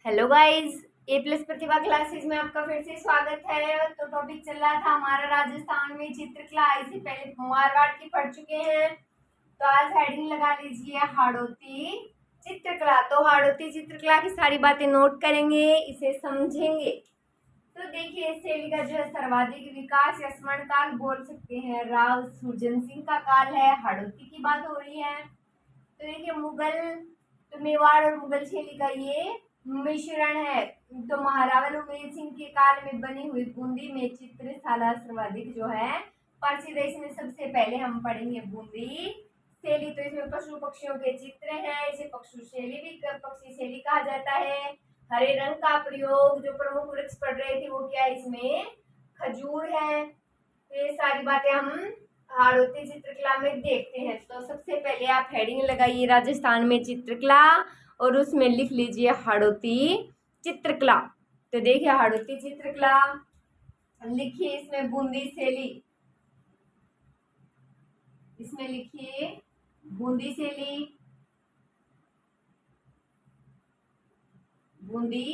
Hello guys, ए plus प्रतिभा classes में आपका फिर से स्वागत है। तो टॉपिक चल रहा था हमारा राजस्थान में चित्रकला। इससे पहले मारवाड़ की पढ़ चुके हैं। तो आज हेडिंग लगा लीजिए हाड़ौती चित्रकला। तो हाड़ौती चित्रकला की सारी बातें नोट करेंगे, इसे समझेंगे। तो देखिए, इस शैली का जो है सर्वाधिक विकास या स्वर्णकाल बोल सकते हैं राव सुरजन सिंह का काल है। हाड़ौती की बात हो रही है। तो देखिए, मेवाड़ और मुगल शैली का ये मिश्रण है। तो महारावल उमेर सिंह के काल में बनी हुई बूंदी में चित्रशाला सर्वाधिक जो है प्रसिद्ध है। इसमें सबसे पहले हम पढ़ेंगे बूंदी शैली। तो इसमें पशु पक्षियों के चित्र हैं। इसे पक्षी शैली कहा जाता है। हरे रंग का प्रयोग, जो प्रमुख वृक्ष पढ़ रहे थे वो क्या है, इसमें खजूर है। तो ये सारी बातें हम हाड़ौती चित्रकला में देखते हैं। तो सबसे पहले आप हेडिंग लगाइए राजस्थान में चित्रकला और उसमें लिख लीजिए हाड़ौती चित्रकला। तो देखिए, हाड़ौती चित्रकला लिखिए, इसमें बूंदी शैली, इसमें लिखिए बूंदी शैली, बूंदी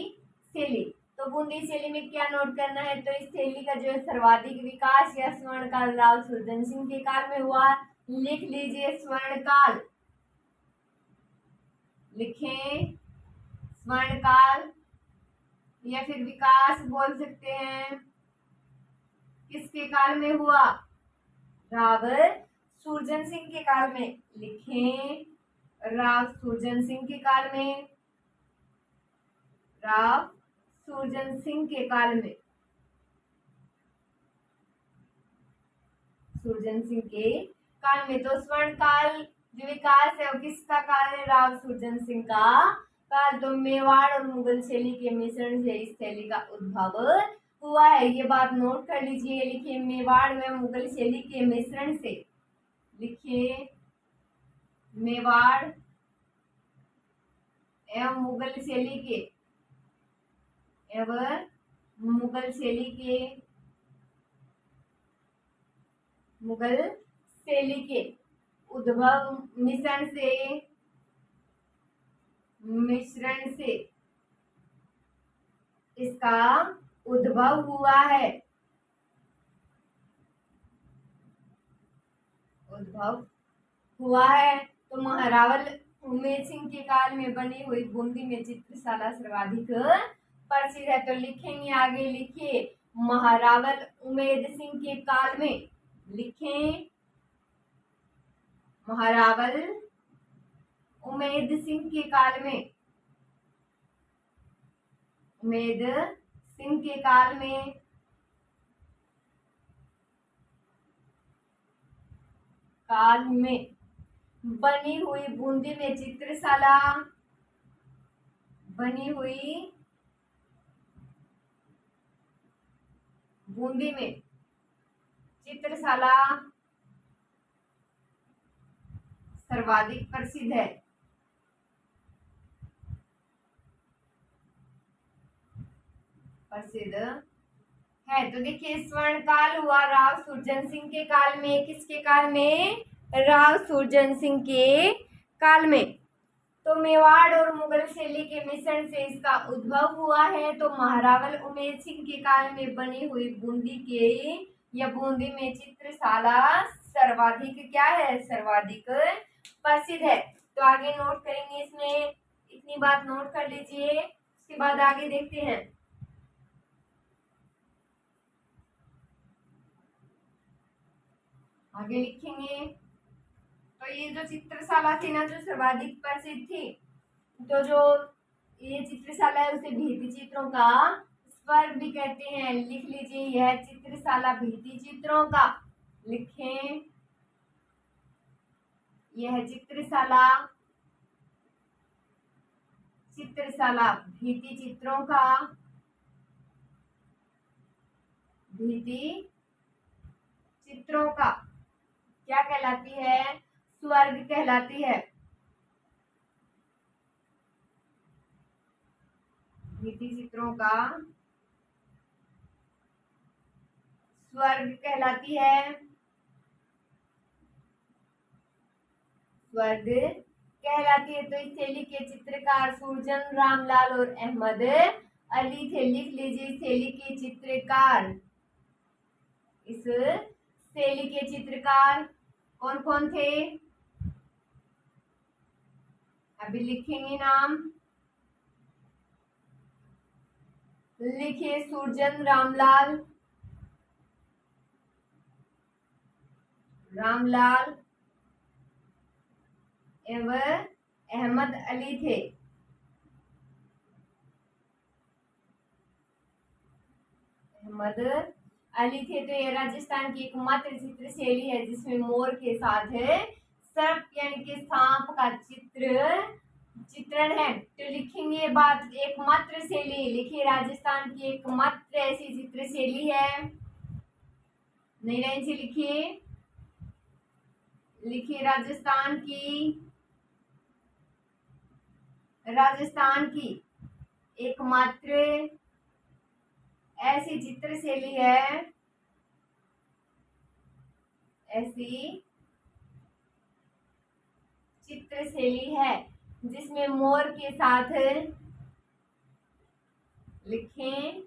शैली। तो बूंदी शैली में क्या नोट करना है, तो इस शैली का जो है सर्वाधिक विकास या स्वर्णकाल राव सुरजन सिंह के काल में हुआ। लिख लीजिए स्वर्णकाल, लिखें स्वर्णकाल या फिर विकास बोल सकते हैं। किसके काल में हुआ? राव सुरजन सिंह के काल में। लिखें राव सुरजन सिंह के काल में, राव सुरजन सिंह के काल में, सुरजन सिंह के काल में। तो स्वर्ण काल जो विकास है वो किसका काल है? राव सुरजन सिंह का काल। तो मेवाड़ और मुगल शैली के मिश्रण से इस शैली का उद्भव हुआ है। ये बात नोट कर लीजिए। लिखिए मेवाड़ में मुगल शैली के मिश्रण से, लिखिए मेवाड़ एवं मुगल शैली के, एवं मुगल शैली के, मुगल शैली के उद्भव मिश्रण से इसका उद्भव हुआ है। उद्भव हुआ है। तो महारावल उमेर सिंह के काल में बनी हुई बूंदी में चित्रशाला सर्वाधिक प्रसिद्ध है। तो लिखेंगे आगे, लिखिए महारावल उमेर सिंह के काल में, लिखें महारावल उमेद सिंह के काल में, उमेद सिंह के काल में बनी हुई बूंदी में चित्रशाला, बनी हुई बूंदी में चित्रशाला सर्वाधिक प्रसिद्ध है। प्रसिद्ध है। तो देखिए, स्वर्ण काल हुआ राव सुरजन सिंह के काल में। किसके काल में? राव सुरजन सिंह के काल में। तो मेवाड़ और मुगल शैली के मिश्रण से इसका उद्भव हुआ है। तो महारावल उमेर सिंह के काल में बनी हुई बूंदी में चित्रशाला सर्वाधिक क्या है? सर्वाधिक प्रसिद्ध है। तो आगे नोट करेंगे, इसमें इतनी बात नोट कर लीजिए। उसके बाद आगे देखते हैं। आगे लिखेंगे, तो ये जो चित्रशाला थी ना, जो सर्वाधिक प्रसिद्ध थी, तो जो ये चित्रशाला है उसे भित्ति चित्रों का स्वर्ग भी कहते हैं। लिख लीजिए, यह चित्रशाला भित्ति चित्रों का, लिखें यह चित्रशाला भित्ति चित्रों का, भित्ति चित्रों का क्या कहलाती है? स्वर्ग कहलाती है। भित्ति चित्रों का स्वर्ग कहलाती है। स्वर्ग कहलाती है। तो इस थैली के चित्रकार सुरजन रामलाल और अहमद अली थे। लिख लीजिए इस थैली के चित्रकार। इस थैली के चित्रकार कौन कौन थे, अभी लिखेंगे नाम। लिखिए सुरजन रामलाल एवं अहमद अली थे। अहमद अली थे। तो ये राजस्थान की एकमात्र चित्र शैली है जिसमें मोर के साथ सर्प यानी कि सांप का चित्रण है। तो लिखेंगे बात एकमात्र शैली। लिखिए राजस्थान की एकमात्र ऐसी चित्र शैली है। नई लाइन से लिखिए। लिखिए राजस्थान की एकमात्र ऐसी चित्र शैली है, ऐसी चित्र शैली है जिसमें मोर के साथ लिखें,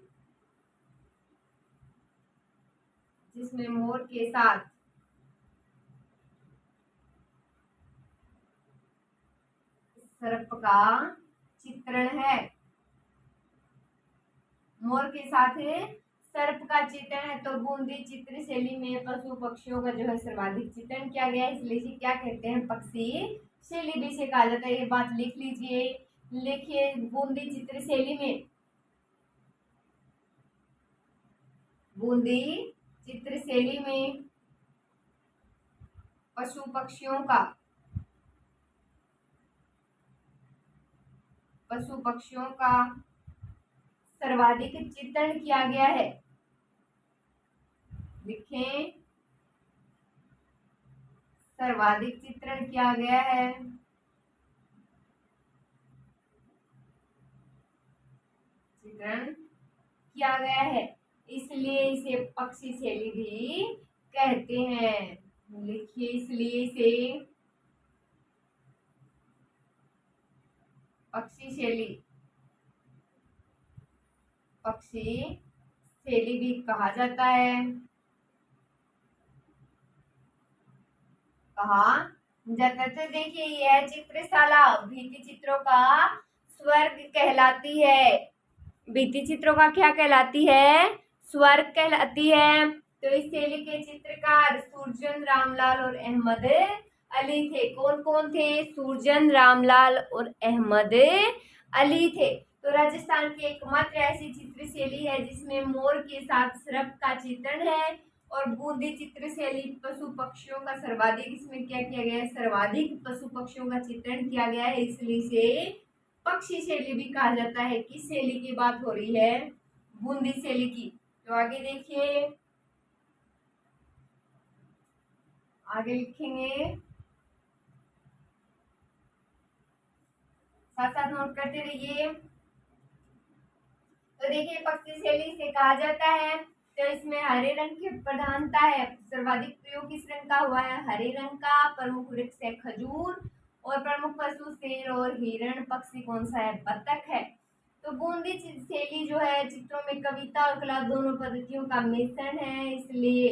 जिसमें मोर के साथ सर्प का चित्रण है। मोर के साथ सर्प का चित्रण है। तो बूंदी चित्र शैली में पशु पक्षियों का जो है सर्वाधिक चित्रण किया गया है, इसलिए इसे क्या कहते हैं, पक्षी शैली भी इसे कहा जाता है। ये बात लिख लीजिए। लिखिए बूंदी चित्र शैली में, बूंदी चित्र शैली में पशु पक्षियों का सर्वाधिक चित्रण किया गया है। लिखें सर्वाधिक चित्रण किया गया है। चित्रण किया गया है, इसलिए इसे पक्षी शैली भी कहते हैं। लिखिए इसलिए इसे पक्षी शैली भी कहा जाता है। तो देखिए यह चित्रशाला भित्ति चित्रों का स्वर्ग कहलाती है। भित्ति चित्रों का क्या कहलाती है, स्वर्ग कहलाती है। तो इस शैली के चित्रकार सुरजन रामलाल और अहमद अली थे। कौन कौन थे, सुरजन रामलाल और अहमद अली थे। तो राजस्थान की एकमात्र ऐसी चित्र शैली है जिसमें मोर के साथ सर्प का चित्रण है। और बूंदी चित्र शैली पशु पक्षियों का सर्वाधिक, इसमें क्या किया गया है, सर्वाधिक पशु पक्षियों का चित्रण किया गया है, इसलिए इसे पक्षी शैली भी कहा जाता है। किस शैली की बात हो रही है, बूंदी शैली की। तो आगे देखिए, आगे लिखेंगे, साथ साथ नोट करते रहिए। तो देखिए पक्षी शैली से कहा जाता है। तो इसमें हरे रंग की प्रधानता है। सर्वाधिक प्रयोग किस रंग का हुआ है, हरे रंग का। प्रमुख वृक्ष है खजूर और प्रमुख पशु शेर और हिरण। पक्षी कौन सा है, बतख है। तो बूंदी शैली जो है चित्रों में कविता और कला दोनों पद्धतियों का मिश्रण है, इसलिए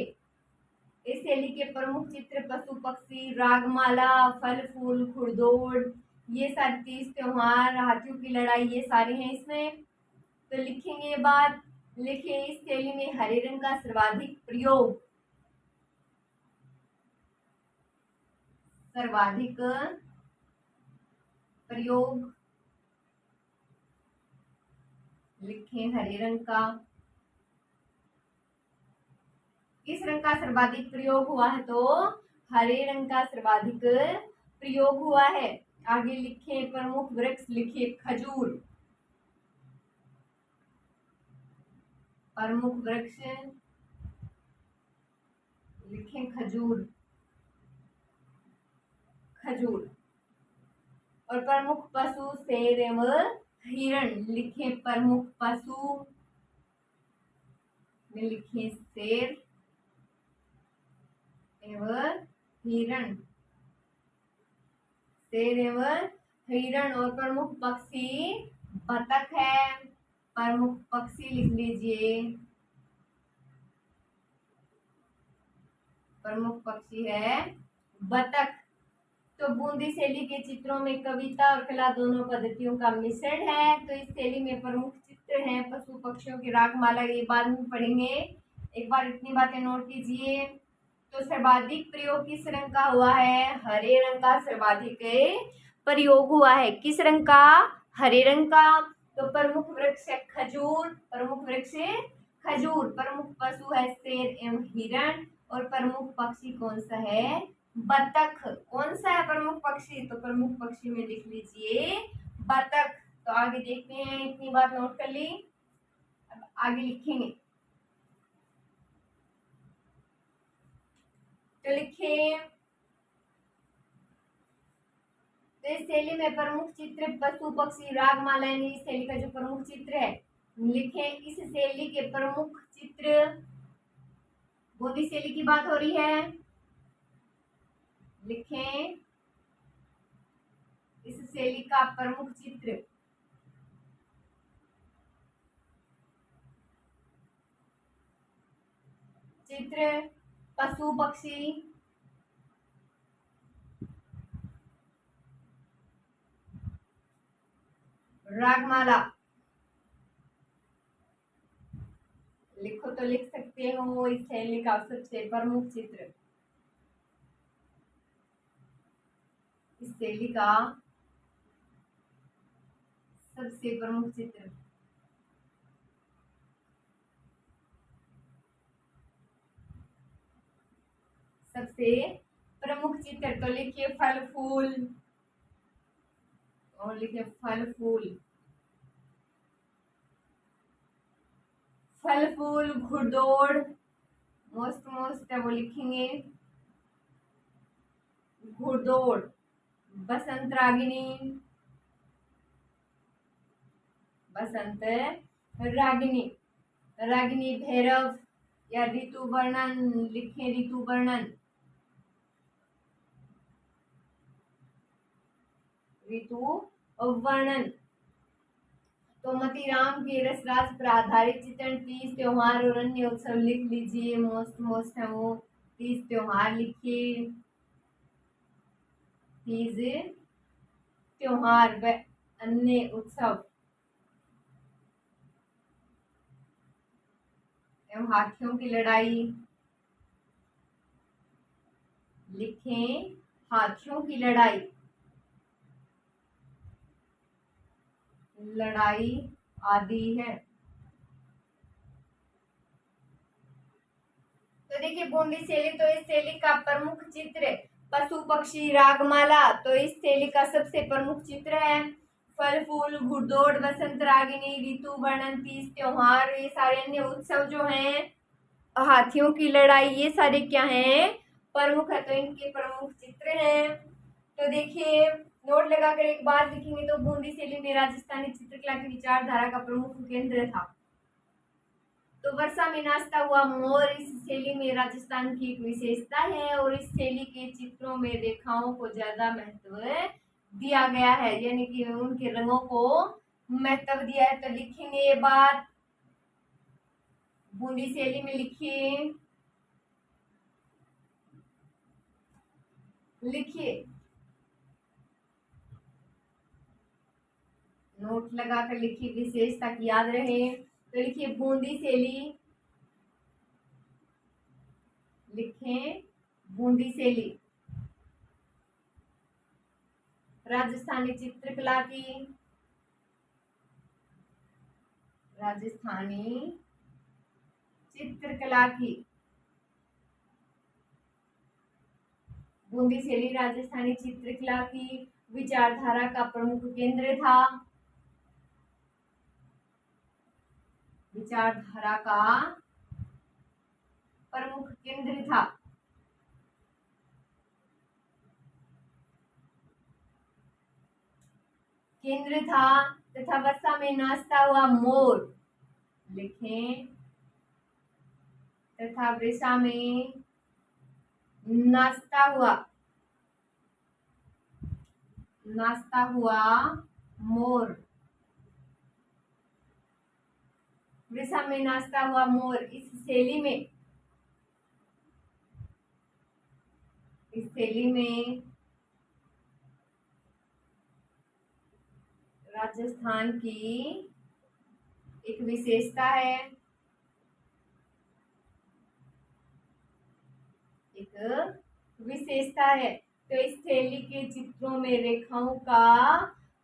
इस शैली के प्रमुख चित्र पशु पक्षी, रागमाला, फल फूल, घुड़दौड़, ये सारे तीज त्योहार, हाथियों की लड़ाई, ये सारे हैं इसमें। तो लिखेंगे ये बात। लिखिए इस शैली में हरे रंग का सर्वाधिक प्रयोग, लिखें हरे रंग का। किस रंग का सर्वाधिक प्रयोग हुआ है, तो हरे रंग का सर्वाधिक प्रयोग हुआ है। आगे लिखें प्रमुख वृक्ष, लिखिए खजूर। प्रमुख वृक्ष लिखें खजूर। और प्रमुख पशु शेर एवं हिरण, लिखें प्रमुख पशु में लिखें शेर एवं हिरण। शेर एवं हिरण। और प्रमुख पक्षी बतख है। प्रमुख पक्षी लिख लीजिए, प्रमुख पक्षी है बतख। तो बूंदी शैली के चित्रों में कविता और कला दोनों पद्धतियों का मिश्रण है। तो इस शैली में प्रमुख चित्र हैं पशु पक्षियों की रागमाला, ये बाद में पढ़ेंगे। एक बार इतनी बातें नोट कीजिए। तो सर्वाधिक प्रयोग किस रंग का हुआ है? हरे रंग का सर्वाधिक प्रयोग हुआ है। किस रंग का? हरे रंग का। तो प्रमुख वृक्ष है खजूर, प्रमुख वृक्ष खजूर। प्रमुख पशु है शेर एवं हिरण। और प्रमुख पक्षी कौन सा है? बतख। कौन सा है प्रमुख पक्षी? तो प्रमुख पक्षी में लिख लीजिए बतख। तो आगे देखते हैं, इतनी बात नोट कर ली, अब आगे लिखेंगे। तो लिखे, तो इस शैली में प्रमुख चित्र पशु पक्षी रागमाला, यानी इस शैली का जो प्रमुख चित्र है लिखे। इस शैली के प्रमुख चित्र, बूंदी शैली की बात हो रही है, लिखें इस शैली का प्रमुख चित्र पशु पक्षी रागमाला। लिखो तो लिख सकते हो, इस शैली का सबसे प्रमुख चित्र, इस शैली का सबसे प्रमुख चित्र सबसे प्रमुख चित्र। तो लिखिए फल फूल, और लिखिए फल फूल, फल फूल घुड़दौड़, मोस्ट है वो लिखेंगे घुड़दौड़। बसंत रागिनी, बसंत रागिनी, रागिनी भैरव या ऋतु वर्णन, लिखे ऋतु वर्णन, ऋतु वर्णन। तो मतीराम के रसराज पर आधारित चित्रण, तीज त्योहार और अन्य उत्सव लिख लीजिए, मोस्ट है वो तीज त्योहार लिखिए, तीज त्योहार व अन्य उत्सव एवं हाथियों की लड़ाई, लिखें हाथियों की लड़ाई, लड़ाई आदि है। तो देखिए बूंदी शैली, तो इस शैली का प्रमुख चित्र पशु पक्षी रागमाला। तो इस शैली का सबसे प्रमुख चित्र है फल फूल घुड़दौड़, बसंत रागिनी, ऋतु वर्णन, तीज त्योहार, ये सारे अन्य उत्सव जो हैं, हाथियों की लड़ाई, ये सारे क्या हैं? प्रमुख है। तो इनके प्रमुख चित्र हैं। तो देखिए नोट लगाकर एक बात लिखेंगे, तो बूंदी शैली में राजस्थानी चित्रकला की विचारधारा का प्रमुख केंद्र था। तो वर्षा में नाचता हुआ मोर इस शैली में राजस्थान की एक विशेषता है। और इस शैली के चित्रों में रेखाओं को ज्यादा महत्व दिया गया है, यानी कि उनके रंगों को महत्व दिया है। तो लिखेंगे ये बात, बूंदी शैली में लिखिए, लिखिए नोट लगाकर लिखिए, विशेषता की याद रहे। तो लिखिए बूंदी शैली, लिखें बूंदी शैली राजस्थानी चित्रकला की, राजस्थानी चित्रकला की, बूंदी शैली राजस्थानी चित्रकला की विचारधारा का प्रमुख केंद्र था, विचारधारा का प्रमुख केंद्र था। केंद्र था तथा वर्षा में नाचता हुआ मोर, लिखें तथा वृषा में नाचता हुआ नाचता हुआ मोर। वृषा में नाचता हुआ मोर। इस शैली में राजस्थान की एक विशेषता है। तो इस शैली के चित्रों में रेखाओं का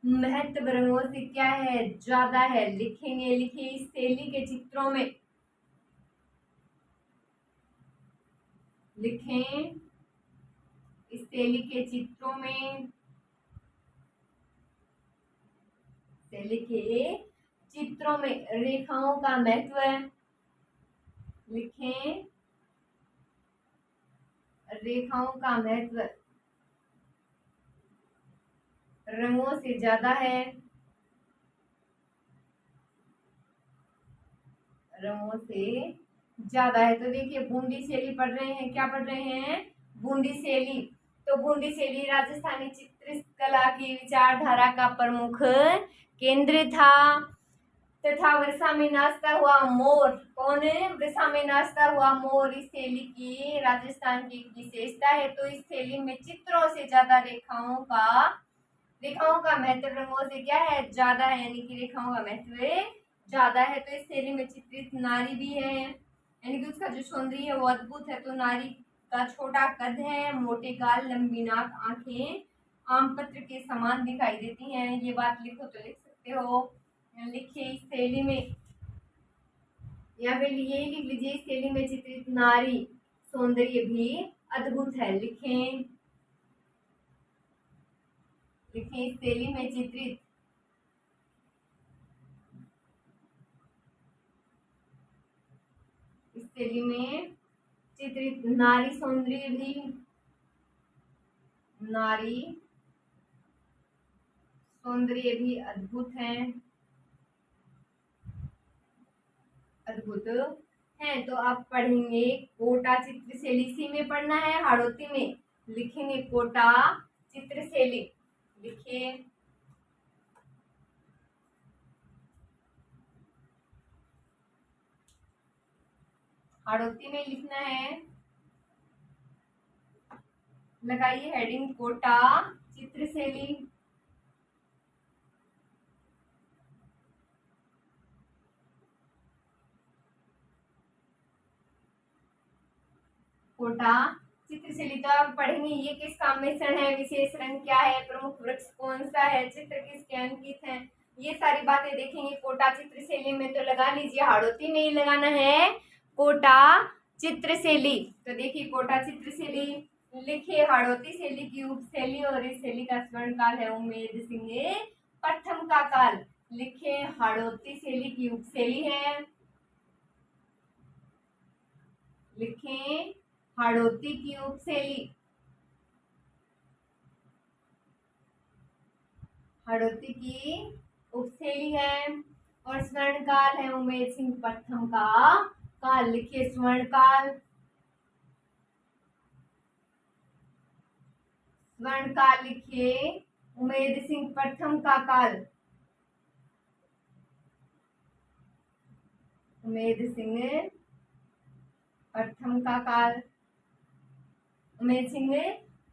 महत्व रंगों से क्या है, ज्यादा है। लिखेंगे, लिखिए इस शैली के चित्रों में। लिखें इस शैली के चित्रों में। शैली के चित्रों में रेखाओं का महत्व है। लिखें रेखाओं का महत्व रंगों से ज्यादा है। रंगों से ज्यादा है। तो देखिए बूंदी शैली पढ़ रहे हैं। क्या पढ़ रहे हैं? बूंदी शैली। तो बूंदी शैली राजस्थानी चित्रकला की विचारधारा का प्रमुख केंद्र था। तथा वृषा में नाचता हुआ मोर। कौन है? वृषा में नाचता हुआ मोर इस शैली की राजस्थान की विशेषता है। तो इस शैली में चित्रों से ज्यादा रेखाओं का महत्व रंगों से क्या है, ज्यादा है। यानी कि रेखाओं का महत्व ज्यादा है। तो इस शैली में चित्रित नारी भी है, यानी कि उसका जो सौंदर्य है वो अद्भुत है। तो नारी का छोटा कद है, मोटे गाल, लंबी नाक, आंखें आम पत्र के समान दिखाई देती हैं। ये बात लिखो तो लिख सकते हो। लिखिए इस शैली में, या फिर यही लिख लीजिए, इस शैली में चित्रित नारी सौंदर्य भी अद्भुत है। लिखें इस शैली में चित्रित नारी सौंदर्य भी अद्भुत है। तो आप पढ़ेंगे कोटा चित्र शैली। इसी में पढ़ना है, हाड़ौती में। लिखेंगे कोटा चित्र शैली। लिखिए हाड़ौती में लिखना है। लगाइए हेडिंग कोटा चित्र शैली। कोटा चित्र शैली। तो आप पढ़ेंगे ये किसका मिश्रण है, विशेष रंग क्या है, प्रमुख वृक्ष कौन सा है, चित्र किसके अंकित हैं, ये सारी बातें देखेंगे कोटा चित्र शैली में। तो लगा लीजिए, हाड़ौती में ही लगाना है कोटा चित्र शैली। तो देखिए कोटा चित्र शैली। लिखिए हाड़ौती शैली की उपशैली और इस शैली का स्वर्णकाल है उमेद सिंह प्रथम का काल। लिखे हाड़ौती शैली की उपशैली है। लिखें हाड़ौती की उपशैली। हाड़ौती की उपशैली है और स्वर्णकाल है उमेद सिंह प्रथम का काल। लिखिए स्वर्णकाल। स्वर्णकाल लिखिए उमेद सिंह प्रथम का काल। उमेद सिंह प्रथम का काल। उमेद सिंह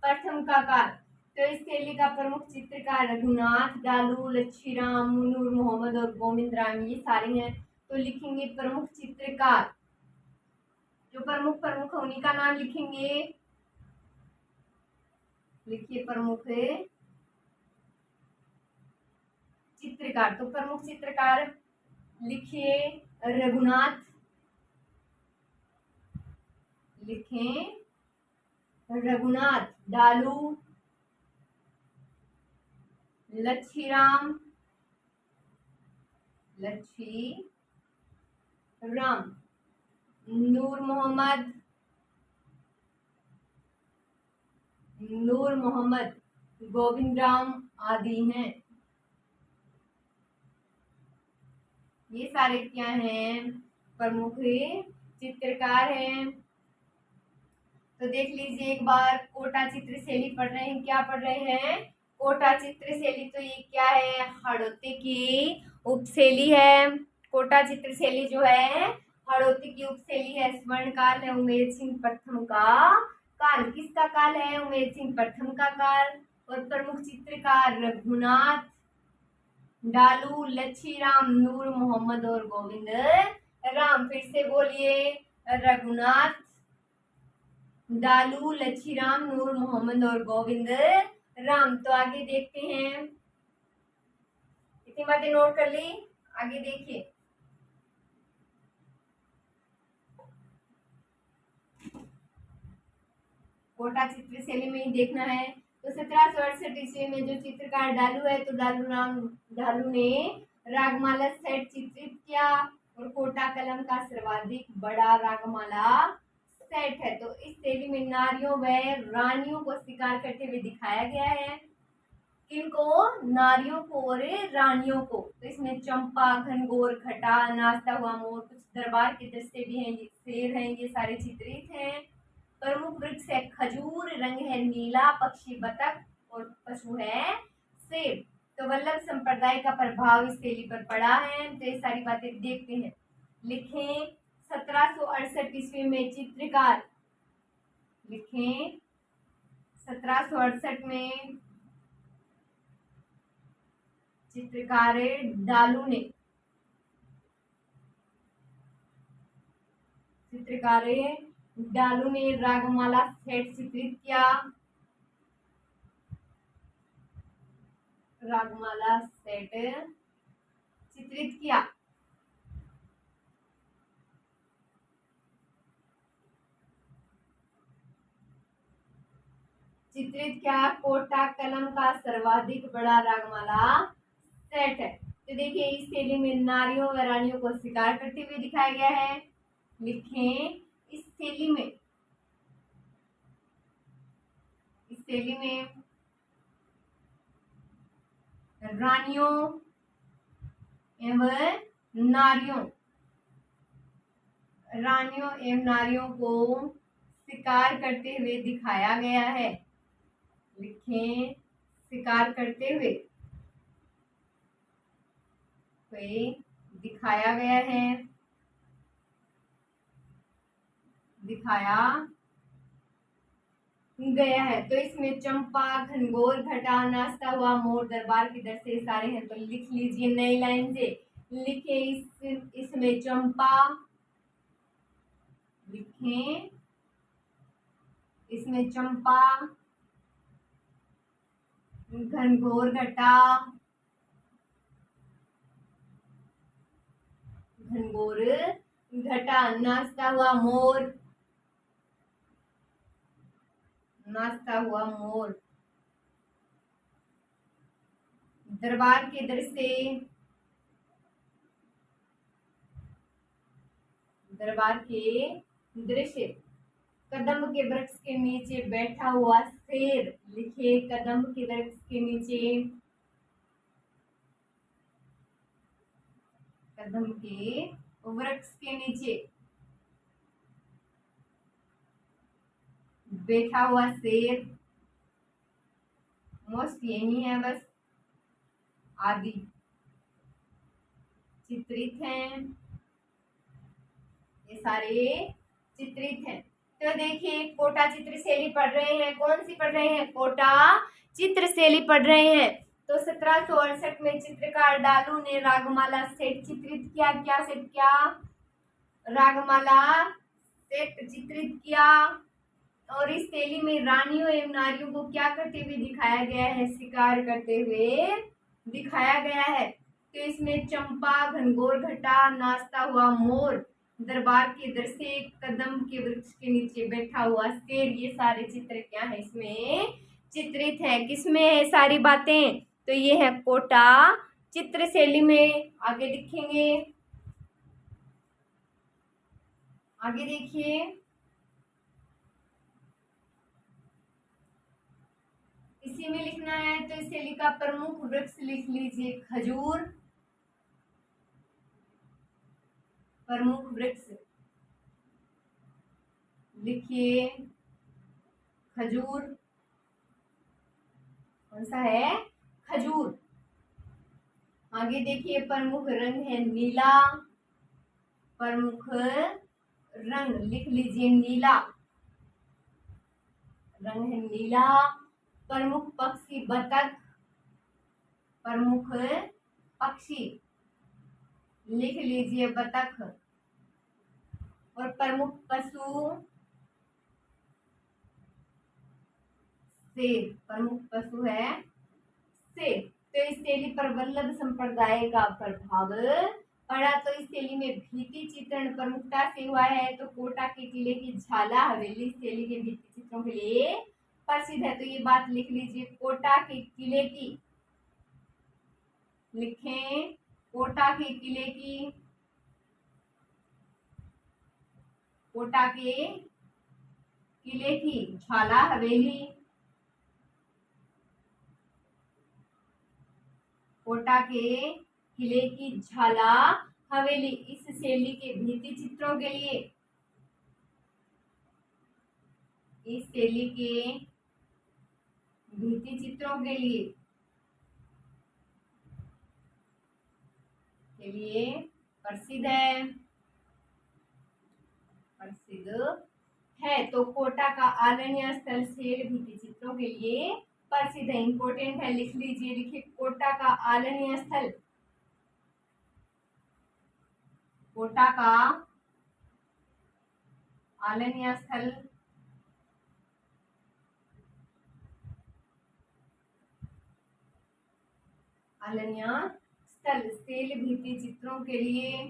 प्रथम का काल। तो इस शैली का प्रमुख चित्रकार रघुनाथ, डालू, लच्छीराम, नूर मोहम्मद और गोविंद राम, ये सारे हैं। तो लिखेंगे प्रमुख चित्रकार। जो प्रमुख उन्हीं का नाम लिखेंगे। लिखिए प्रमुख चित्रकार। तो प्रमुख चित्रकार लिखिए रघुनाथ। लिखें रघुनाथ, डालू, लच्छीराम, नूर मोहम्मद, गोविंद राम आदि हैं। ये सारे क्या हैं? प्रमुख चित्रकार हैं। तो देख लीजिए एक बार, कोटा चित्र शैली पढ़ रहे हैं। क्या पढ़ रहे हैं? कोटा चित्रशैली, तो ये क्या है, हड़ौती की उपशैली है। कोटा चित्रशैली जो है हड़ौती की उपशैली है। स्वर्ण काल है उमेर सिंह प्रथम का काल। किसका काल है, उमेर सिंह प्रथम का काल। और प्रमुख चित्रकार रघुनाथ डालू, लच्छीराम, नूर मोहम्मद और गोविंद राम। फिर से बोलिए, रघुनाथ डालू, लच्छीराम, नूर मोहम्मद और गोविंद राम। तो आगे देखते हैं, इतनी बातें नोट कर ली, आगे देखिए। कोटा चित्रशैली में ही देखना है। तो 1768 ईस्वी में जो चित्रकार डालू है, तो डालू ने रागमाला सेट चित्रित किया। और कोटा कलम का सर्वाधिक बड़ा रागमाला सेट है। तो इस शैली में नारियों व रानियों को शिकार करते हुए दिखाया गया है। किनको, नारियों को और रानियों को। तो इसमें चंपा, घनघोर, घटा, नाचता हुआ मोर, कुछ दरबार के दृश्य भी हैं, शेर हैं, ये सारे चित्रित हैं। प्रमुख वृक्ष है खजूर, रंग है नीला, पक्षी बतख और पशु है सेब। तो वल्लभ संप्रदाय का प्रभाव इस शैली पर पड़ा है। तो ये सारी बातें देखते हैं। लिखें 1768 ईस्वी में चित्रकार, लिखें 1768 में चित्रकार डालू ने, चित्रकार डालू ने रागमाला सेट चित्रित किया। रागमाला सेट चित्रित किया। चित्रित क्या, कोटा कलम का सर्वाधिक बड़ा रागमाला सेट है। तो देखिए, इस शैली में नारियों व रानियों को शिकार करते हुए दिखाया गया है। लिखें, इस शैली में, इस शैली में रानियों एवं नारियों, रानियों एवं नारियों को शिकार करते हुए दिखाया गया है। लिखें, शिकार करते हुए दिखाया गया है, दिखाया गया है। तो इसमें चंपा, घनघोर, घटा, नाचता हुआ मोर, दरबार के दृश्य सारे हैं। तो लिख लीजिए नई लाइन से, लिखे इसमें चंपा, लिखें इसमें चंपा, घनघोर, घटा, घनघोर घटा, नाचता हुआ मोर, नाचता हुआ मोर, दरबार के दृश्य, दरबार के दृश्य, कदम के वृक्ष के नीचे बैठा हुआ शेर। लिखे, कदम के वृक्ष के नीचे, कदम के वृक्ष के नीचे बैठा हुआ शेर। मोस्ट यही है बस, आदि चित्रित हैं, ये सारे चित्रित हैं। तो देखिए, कोटा चित्रशैली पढ़ रहे हैं, कौन सी पढ़ रहे हैं, कोटा चित्रशैली पढ़ रहे हैं। तो 1768 में चित्रकार डालू ने रागमाला सेट चित्रित किया। क्या सेट किया, रागमाला सेट चित्रित किया। और इस शैली में रानियों एवं नारियों को क्या करते हुए दिखाया गया है, शिकार करते हुए दिखाया गया है। तो इसमें चंपा, घनघोर, घटा, नाचता हुआ मोर, दरबार के दृश्य, कदम के वृक्ष के नीचे बैठा हुआ शेर, ये सारे चित्र क्या है, इसमें चित्रित है। किसमें है सारी बातें, तो ये है कोटा चित्रशैली में। आगे लिखेंगे, आगे देखिए, इसी में लिखना है। तो इस शैली का प्रमुख वृक्ष लिख लीजिए खजूर, प्रमुख वृक्ष लिखिए खजूर। कौन सा है? खजूर। आगे देखिए, प्रमुख रंग है नीला। प्रमुख रंग लिख लीजिए, नीला रंग है नीला। प्रमुख पक्षी बतख। प्रमुख पक्षी लिख लीजिए, बतख। और प्रमुख पशु शेर। प्रमुख पशु है शेर। तो इस शैली पर वल्लभ संप्रदाय का प्रभाव पड़ा। तो इस शैली में भित्ति चित्रण प्रमुखता से हुआ है। तो कोटा के किले की झाला हवेली इस शैली के भित्ति चित्रों के लिए प्रसिद्ध है। तो ये बात लिख लीजिए, कोटा के किले की, लिखें कोटा के किले की, कोटा के किले की झाला हवेली, कोटा के किले की झाला हवेली इस शैली के भित्ति चित्रों के लिए, इस शैली के भित्ति चित्रों के लिए प्रसिद्ध है, प्रसिद्ध है। तो कोटा का आदरणीय स्थल शैल भित्ति चित्रों के लिए प्रसिद्ध है। इंपोर्टेंट है, लिख लीजिए, लिखिए कोटा का आदरणीय स्थल, कोटा का आदरणीय स्थल आलन्य स्थल शैल भित्ति चित्रों के लिए,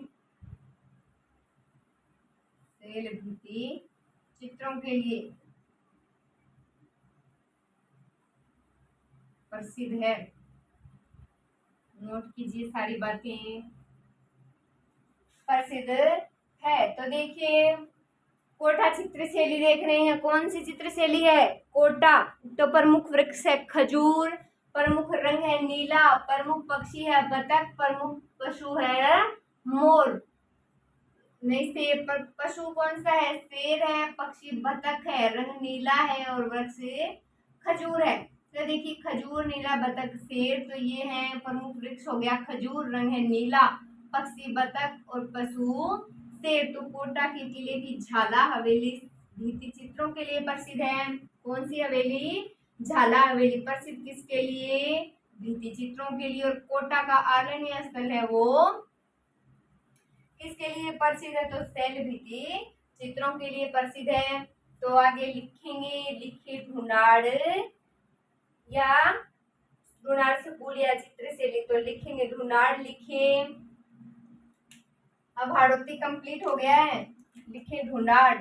शैल भित्ति चित्रों के लिए प्रसिद्ध है। नोट कीजिए सारी बातें, प्रसिद्ध है। तो देखिए, कोटा चित्र शैली देख रहे हैं, कौन सी चित्र शैली है? कोटा। तो प्रमुख वृक्ष है खजूर। प्रमुख रंग है नीला। प्रमुख पक्षी है बतख। प्रमुख पशु है मोर। नहीं, शेर। पशु कौन सा है? शेर है। पक्षी बतख है। रंग नीला है और वृक्ष खजूर है। तो देखिए, खजूर, नीला, बतख, शेर। तो ये है प्रमुख वृक्ष हो गया खजूर, रंग है नीला, पक्षी बतख और पशु शेर। तो कोटा के किले की झाला हवेली भित्ति चित्रों के लिए प्रसिद्ध है। कौन सी हवेली? झाला हवेली। प्रसिद्ध किसके लिए? भित्ति चित्रों के लिए। और कोटा का आदरणीय स्थल है वो किसके लिए प्रसिद्ध है? तो शैल भित्ति चित्रों के लिए प्रसिद्ध है। तो आगे लिखेंगे, लिखे ढूंढाड़ या ढूंढाड़ स्कूल या चित्र शैली। तो लिखेंगे ढूंढाड़, लिखे। अब हाड़ोती कंप्लीट हो गया है, लिखे ढूंढाड़।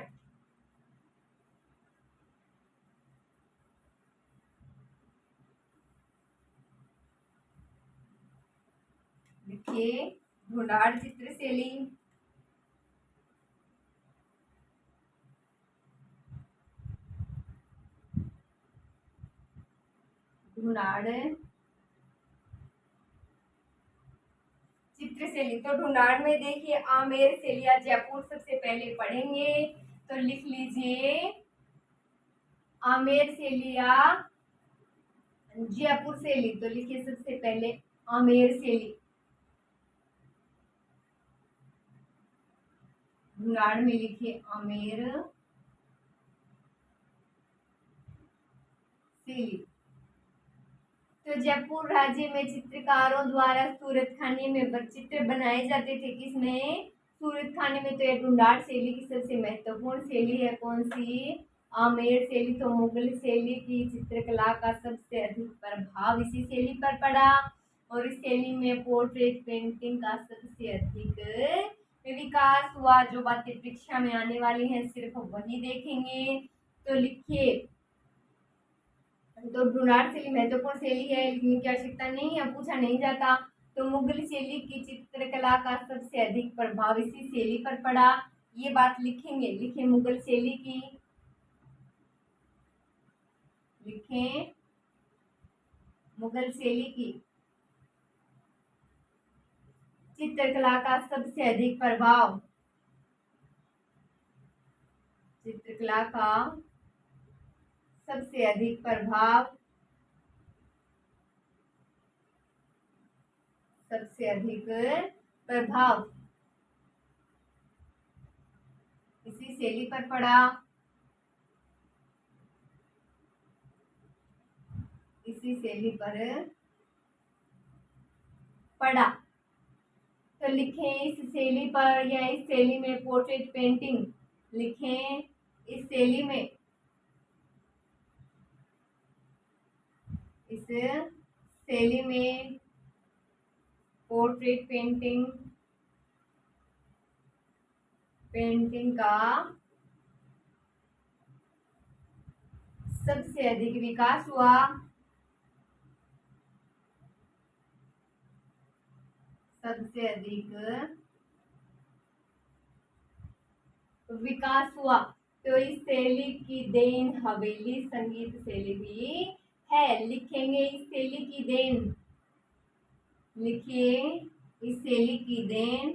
लिखिए ढूंढाड़ चित्र शैली। ढूंढाड़ चित्र शैली। तो ढूंढाड़ में देखिए, आमेर शैली या जयपुर सबसे पहले पढ़ेंगे। तो लिख लीजिए, आमेर शैली या जयपुर शैली। तो लिखिए सबसे पहले आमेर शैली। ढूंढाड़ में लिखिए आमेर शैली। तो जयपुर राज्य में चित्रकारों द्वारा सूरत खाने में चित्र बनाए जाते थे। किसमें? सूरत खाने में। तो यह ढूंढाड़ शैली की सबसे महत्वपूर्ण शैली है। कौन सी? आमेर शैली। तो मुगल शैली की चित्रकला का सबसे अधिक प्रभाव इसी शैली पर पड़ा। और इस शैली में पोर्ट्रेट पेंटिंग का सबसे अधिक विकास हुआ। जो बातें परीक्षा में आने वाली हैं सिर्फ वही देखेंगे। तो लिखिए, तो ढूंढाड़ शैली महत्वपूर्ण शैली है, लिखने की आवश्यकता नहीं है, पूछा नहीं जाता। तो मुगल शैली की चित्रकला का सबसे अधिक प्रभाव इसी शैली पर पड़ा। ये बात लिखेंगे, लिखें मुगल शैली की, लिखें मुगल शैली की चित्रकला का सबसे अधिक प्रभाव, चित्रकला का सबसे अधिक प्रभाव सबसे अधिक प्रभाव इसी शैली पर पड़ा। इसी शैली पर पड़ा। तो लिखें इस शैली पर या इस शैली में पोर्ट्रेट पेंटिंग। लिखें इस शैली में, इस शैली में पोर्ट्रेट पेंटिंग का सबसे अधिक विकास हुआ। सबसे अधिक विकास हुआ। तो इस शैली की देन हवेली संगीत शैली भी है। लिखेंगे इस शैली की देन। लिखिए इस शैली की देन,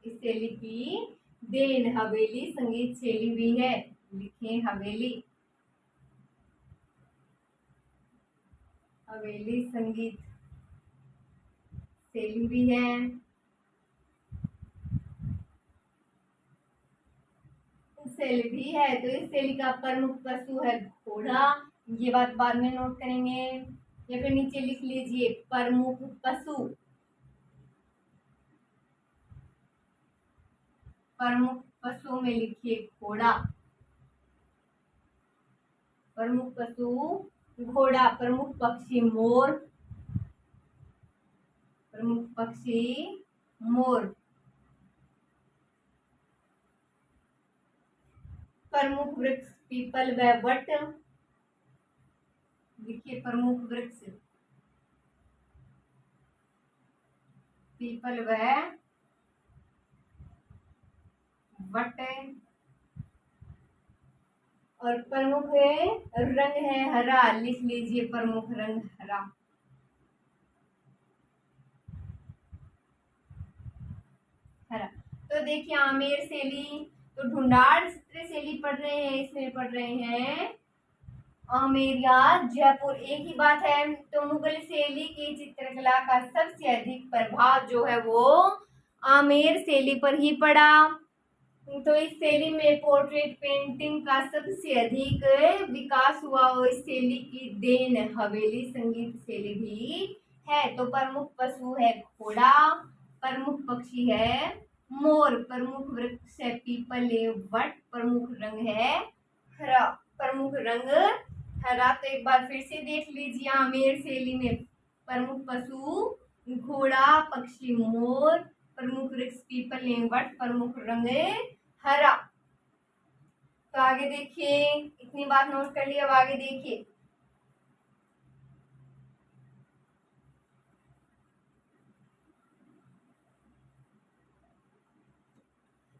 इस शैली की देन हवेली संगीत शैली भी है। लिखें हवेली, हवेली संगीत शैली भी है। शैली भी है। तो इस शैली का प्रमुख पशु है घोड़ा। ये बात बाद में नोट करेंगे या फिर नीचे लिख लीजिए प्रमुख पशु। प्रमुख पशु में लिखिए घोड़ा। प्रमुख पशु घोड़ा। प्रमुख पक्षी मोर। प्रमुख पक्षी मोर। प्रमुख वृक्ष पीपल व वट। लिखिए प्रमुख वृक्ष पीपल व वट। और प्रमुख रंग है हरा। लिख लीजिए प्रमुख रंग हरा। हरा। तो देखिए आमेर शैली, तो ढूंढाड़ चित्र शैली पढ़ रहे हैं, इसमें पढ़ रहे हैं आमेर या जयपुर, एक ही बात है। तो मुगल शैली की चित्रकला का सबसे अधिक प्रभाव जो है वो आमेर शैली पर ही पड़ा। तो इस शैली में पोर्ट्रेट पेंटिंग का सबसे अधिक विकास हुआ और इस शैली की देन हवेली संगीत शैली भी है। तो प्रमुख पशु है घोड़ा। प्रमुख पक्षी है मोर। प्रमुख वृक्ष है पीपल वट। प्रमुख रंग है हरा। प्रमुख रंग हरा। तो एक बार फिर से देख लीजिए आमेर शैली में प्रमुख पशु घोड़ा, पक्षी मोर, प्रमुख वृक्ष पीपल वट, प्रमुख रंग हरा। तो आगे देखिए, इतनी बात नोट कर लिया। अब आगे देखिए,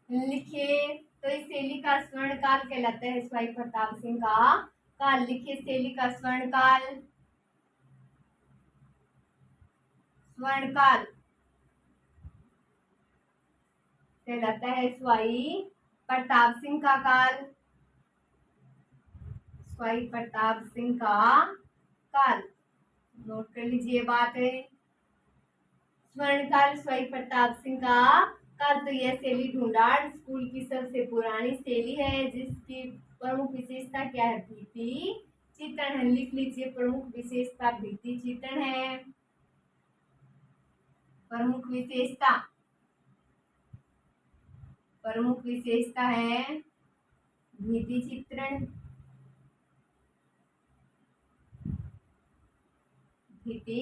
लिखिए तो इस शैली का स्वर्ण काल कहलाता है सवाई प्रताप सिंह का काल। लिखिए शैली का स्वर्ण काल। स्वर्ण काल कहलाता है सवाई प्रताप सिंह का काल। सवाई प्रताप सिंह का काल नोट कर लीजिए बात है। स्वर्ण काल सवाई प्रताप सिंह का काल। तो यह शैली ढूंढाड़ स्कूल की सबसे पुरानी शैली है, जिसकी प्रमुख विशेषता क्या है? भित्ति चित्रण है। लिख लीजिए प्रमुख विशेषता भित्ति चित्रण है। प्रमुख विशेषता, प्रमुख विशेषता है भित्ति चित्रण। भित्ति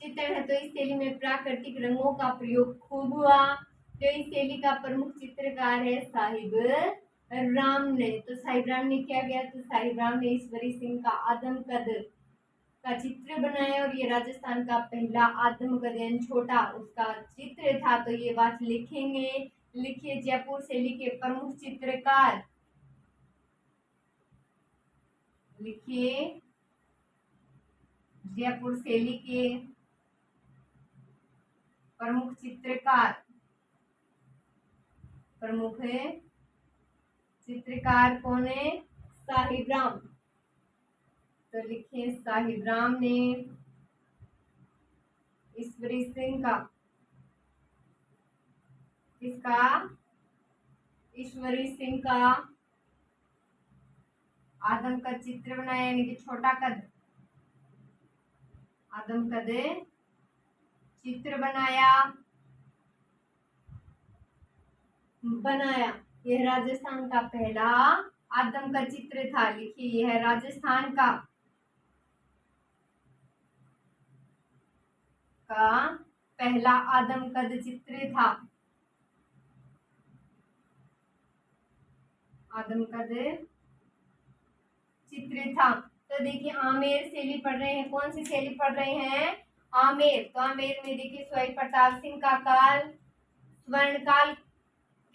चित्रण है। तो इस शैली में प्राकृतिक रंगों का प्रयोग खूब हुआ। तो इस शैली का प्रमुख चित्रकार है साहिब राम ने। तो साहिब राम ने क्या किया? तो साहिब राम ने ईश्वरी सिंह का आदमकद का चित्र बनाया और ये राजस्थान का पहला आदमकद यानी छोटा उसका चित्र था। तो ये बात लिखेंगे। लिखिए जयपुर शैली के प्रमुख चित्रकार। लिखिए जयपुर शैली के प्रमुख चित्रकार। प्रमुख है चित्रकार कौन है? साहिब राम। तो लिखिए साहिब राम ने ईश्वरी सिंह का, किसका? ईश्वरी सिंह का आदम कद चित्र बनाया, यानी कि छोटा कद, आदम कद चित्र बनाया। यह राजस्थान का पहला आदम का चित्र था। लिखिए, यह राजस्थान का पहला आदम कद चित्र था। आदम कद चित्र था। तो देखिए, आमेर शैली पढ़ रहे हैं। कौन सी शैली पढ़ रहे हैं? आमेर। तो आमेर में देखिए, स्वर्ण प्रताप सिंह का काल, स्वर्ण काल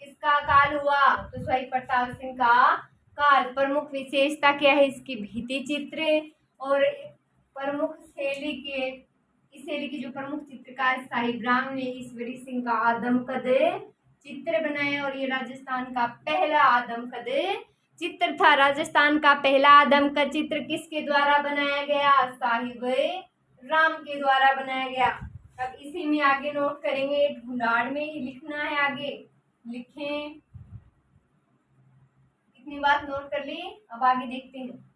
किसका काल हुआ? तो स्वर्ण प्रताप सिंह का काल। प्रमुख विशेषता क्या है इसकी? भित्ति चित्र। और प्रमुख शैली के, इस शैली की जो प्रमुख चित्रकार साहिब्राम ने ईश्वरी सिंह का आदमकद चित्र बनाया, और ये राजस्थान का पहला आदमकद चित्र था। राजस्थान का पहला आदमकद चित्र किसके द्वारा बनाया गया? साहिब राम के द्वारा बनाया गया। अब इसी में आगे नोट करेंगे, ढूंढाड़ में ही लिखना है। आगे लिखें। इतनी बात नोट कर ली, अब आगे देखते हैं।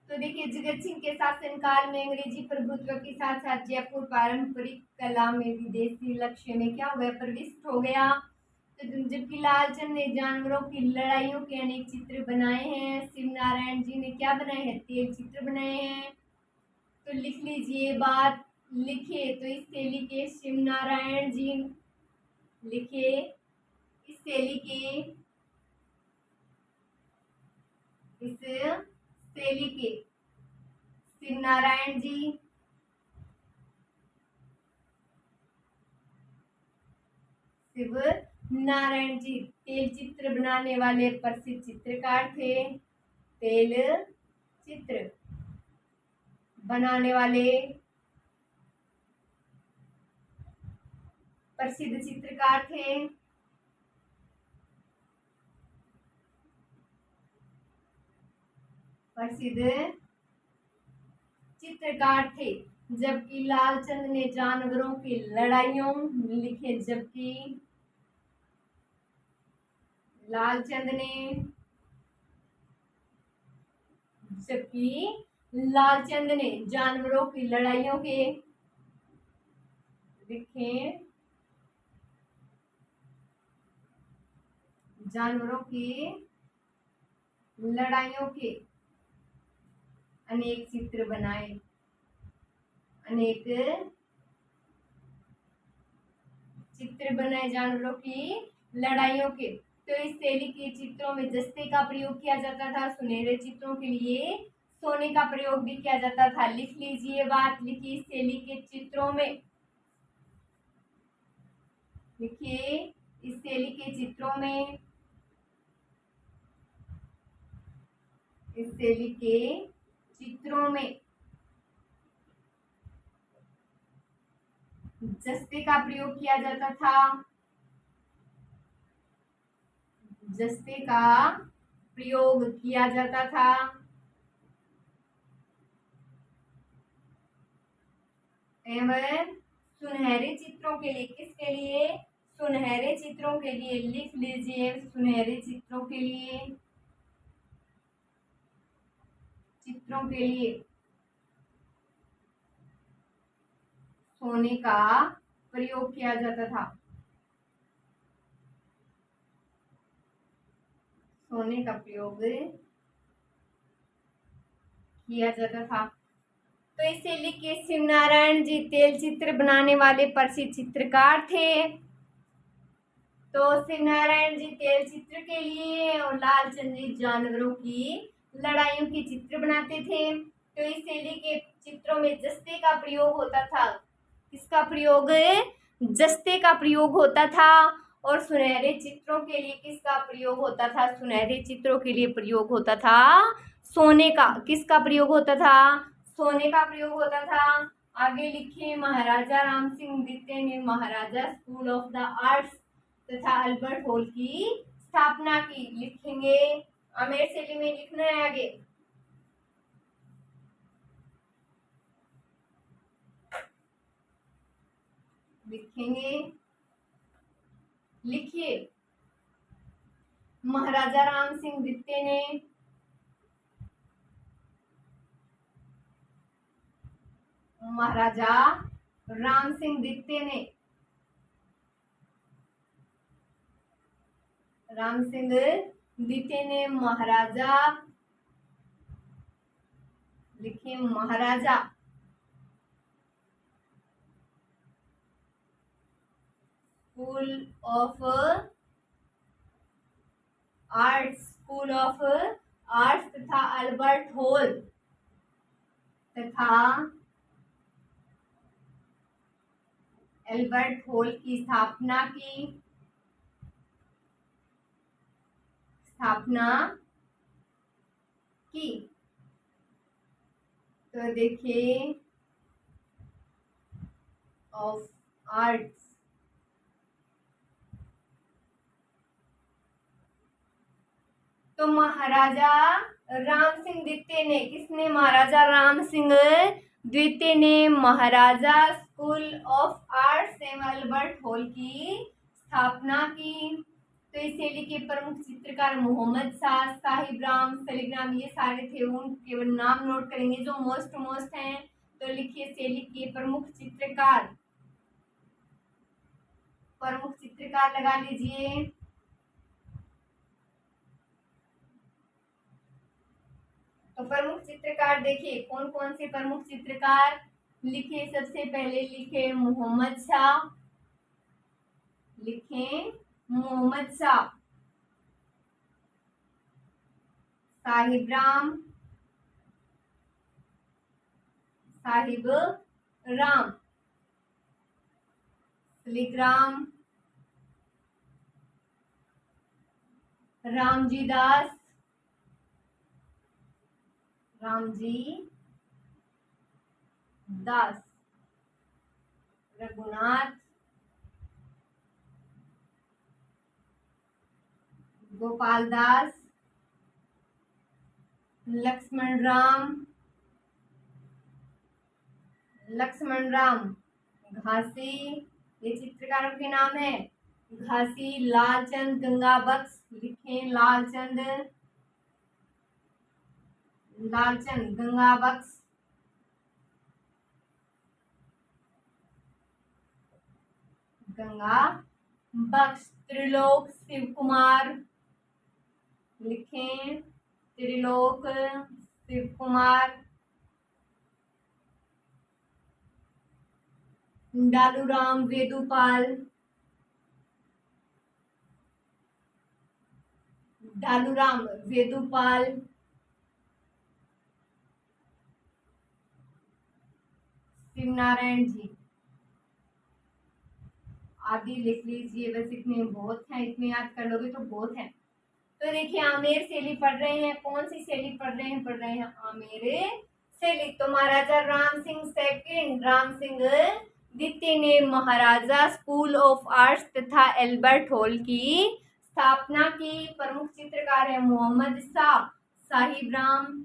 तो देखिए, जगत सिंह के शासनकाल में अंग्रेजी प्रभुत्व के साथ साथ जयपुर पारंपरिक कला में विदेशी लक्ष्य में क्या हो गया? प्रविष्ट हो गया। तो जबकि लालचंद ने जानवरों की लड़ाइयों के अनेक चित्र बनाए हैं, शिव नारायण जी ने क्या बनाए हैं? तेल चित्र बनाए हैं। तो लिख लीजिए बात, लिखिए। तो इस शैली के शिव नारायण जी, लिखिए, इस शैली के शिव नारायण जी, शिव नारायण जी तेल चित्र बनाने वाले प्रसिद्ध चित्रकार थे। तेल चित्र बनाने वाले प्रसिद्ध चित्रकार थे। प्रसिद्ध चित्रकार थे। जबकि लालचंद ने जानवरों की लड़ाइयों, लिखे, जबकि लालचंद ने जानवरों की लड़ाइयों के, लिखें, जानवरों की लड़ाइयों के अनेक चित्र बनाए, अनेक चित्र बनाए जानवरों की लड़ाइयों के। तो इस शैली के चित्रों में जस्ते का प्रयोग किया जाता था। सुनहरे चित्रों के लिए सोने का प्रयोग भी किया जाता था। लिख लीजिए बात, लिखिए, इस शैली के चित्रों में, लिखिए, इस शैली के चित्रों में, इस शैली के चित्रों में जस्ते का प्रयोग किया जाता था। जस्ते का प्रयोग किया जाता था। एवं सुनहरे चित्रों के लिए, किसके लिए? सुनहरे चित्रों के लिए। लिख लीजिए, सुनहरे चित्रों के लिए, चित्रों के लिए सोने का प्रयोग किया जाता था। सोने का प्रयोग किया जाता था। तो इसे लिखिए, शिव नारायण जी तेल चित्र बनाने वाले प्रसिद्ध चित्रकार थे। तो शिव नारायण जी तेल चित्र के लिए और लालचंद जी जानवरों की लड़ाइयों के चित्र बनाते थे। तो इस शैली के चित्रों में जस्ते का प्रयोग होता था। किसका प्रयोग? जस्ते का प्रयोग होता था। और सुनहरे चित्रों के लिए किसका प्रयोग होता था? सुनहरे चित्रों के लिए प्रयोग होता था सोने का। किसका प्रयोग होता था? सोने का प्रयोग होता था। आगे लिखिए, महाराजा राम सिंह द्वितीय ने महाराजा स्कूल ऑफ द आर्ट्स तथा अल्बर्ट हॉल की स्थापना की। लिखेंगे, आमेर शैली में लिखना है आगे। लिखेंगे, लिखिए। महाराजा राम सिंह द्वितीय ने महाराजा राम सिंह द्वितीय ने राम सिंह द्वितीय ने महाराजा, लिखिए महाराजा स्कूल ऑफ आर्ट्स तथा अल्बर्ट हॉल की स्थापना की। तो देखिए ऑफ आर्ट्स, तो महाराजा राम सिंह द्वितीय ने, किसने? महाराजा राम सिंह द्वितीय ने महाराजा स्कूल ऑफ आर्ट्स एवं अल्बर्ट हॉल की स्थापना की। तो इस शैली के प्रमुख चित्रकार मोहम्मद शाह, साहिब राम, सलीग्राम, ये सारे थे। उनके नाम नोट करेंगे जो मोस्ट हैं। तो लिखिए शैली के प्रमुख चित्रकार लगा लीजिए। तो प्रमुख चित्रकार देखिए कौन कौन से प्रमुख चित्रकार लिखे। सबसे पहले लिखे मोहम्मद शाह, लिखें मोहम्मद शाह, साहिब राम, सलीग्राम, रामजी दास, रघुनाथ, गोपाल दास, लक्ष्मण राम घासी, ये चित्रकारों के नाम है। घासी, लालचंद गंगाबख्श, लिखें लालचंद गंगाबख्श, त्रिलोक शिव कुमार, लिखें त्रिलोक शिव कुमार, डालूराम वेदुपाल, शिवनारायण जी आदि लिख लीजिए। बस इतने बहुत हैं, इतने याद कर लोगे तो बहुत है। तो देखिए आमेर शैली पढ़ रहे हैं। कौन सी शैली पढ़ रहे हैं? आमेर शैली। तो महाराजा राम सिंह द्वितीय ने महाराजा स्कूल ऑफ आर्ट्स तथा एल्बर्ट हॉल की स्थापना की। प्रमुख चित्रकार है मोहम्मद शाह, साहिब राम,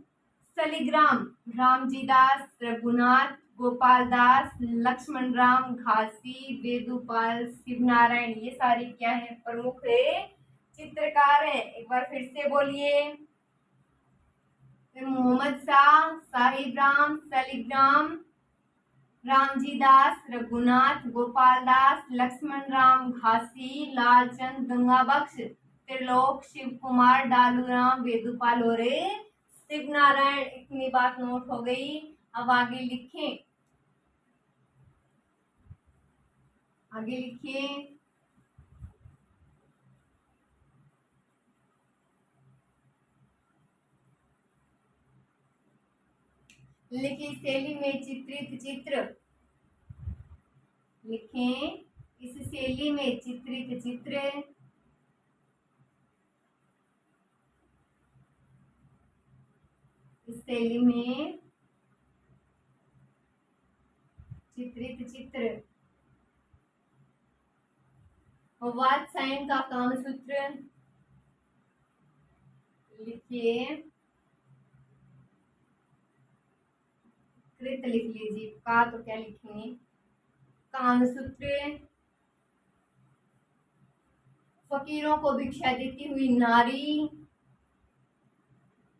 सलीग्राम, रामजी दास, रघुनाथ, गोपाल दास, लक्ष्मण राम घासी, वेदुपाल, शिवनारायण, ये सारे क्या है? प्रमुख चित्रकार है। एक बार फिर से बोलिए। मोहम्मद शाह, साहिब राम, सलीग्राम, रामजी दास, रघुनाथ, गोपाल दास, लक्ष्मण राम घासी, लालचंद गंगाबख्श, त्रिलोक शिव कुमार, डालूराम वेदुपाल और शिवनारायण। इतनी बात नोट हो गई। अब आगे लिखें, आगे लिखिए। लिखिए शैली में चित्रित चित्र, लिखें इस शैली में चित्रित चित्र, इस शैली में चित्रित चित्र वात्स्यायन का कामसूत्र, लिखिए, कृत लिख लीजिए, का तो क्या लिखेंगे, कामसूत्र, फकीरों को भिक्षा देती हुई नारी,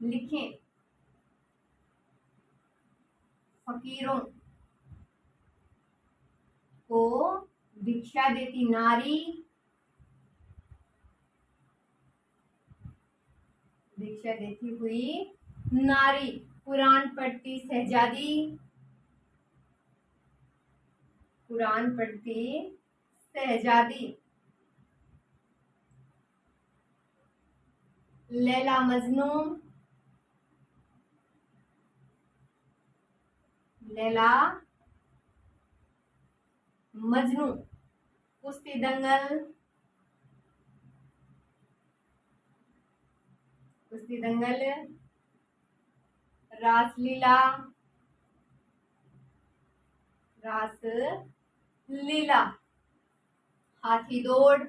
लिखें, फकीरों को भिक्षा देती नारी, भिक्षा देती हुई नारी, कुरान पढ़ती शहजादी, कुरान पढ़ती शहजादी, लैला मजनू, लैला मजनू, कुश्ती दंगल, कुश्ती दंगल, रासलीला, रास लीला, हाथी दौड़,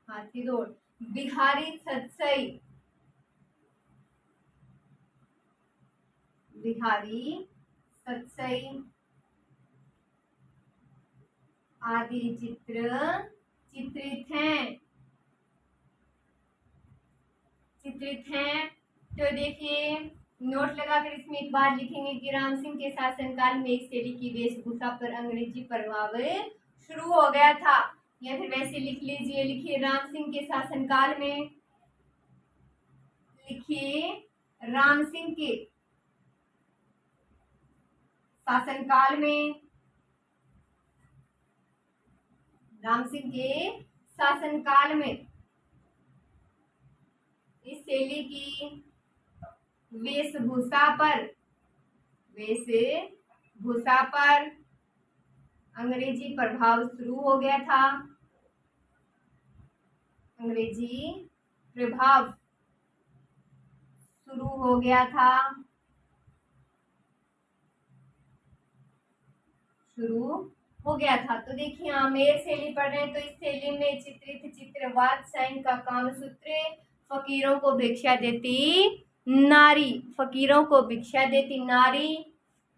हाथी दौड़, बिहारी सतसई, बिहारी सतसई, आदि चित्र चित्रित हैं, चित्रित हैं। तो देखिए, नोट लगाकर इसमें एक बार लिखेंगे कि राम सिंह के शासनकाल में एक शैली की वेशभूषा पर अंग्रेजी प्रभाव शुरू हो गया था, या फिर वैसे लिख लीजिए, लिखिए राम सिंह के शासनकाल में, लिखिए राम सिंह के शासनकाल में, राम सिंह के शासनकाल में इस शैली की वेशभूषा पर, वेशभूषा पर अंग्रेजी प्रभाव शुरू हो गया था, अंग्रेजी प्रभाव शुरू हो गया था, शुरू हो गया था। तो देखिए, आमेर शैली पढ़ रहे हैं, तो इस शैली में चित्रित चित्रवाद साइन का कामसूत्र, फकीरों को भिक्षा देती नारी, फकीरों को भिक्षा देती नारी,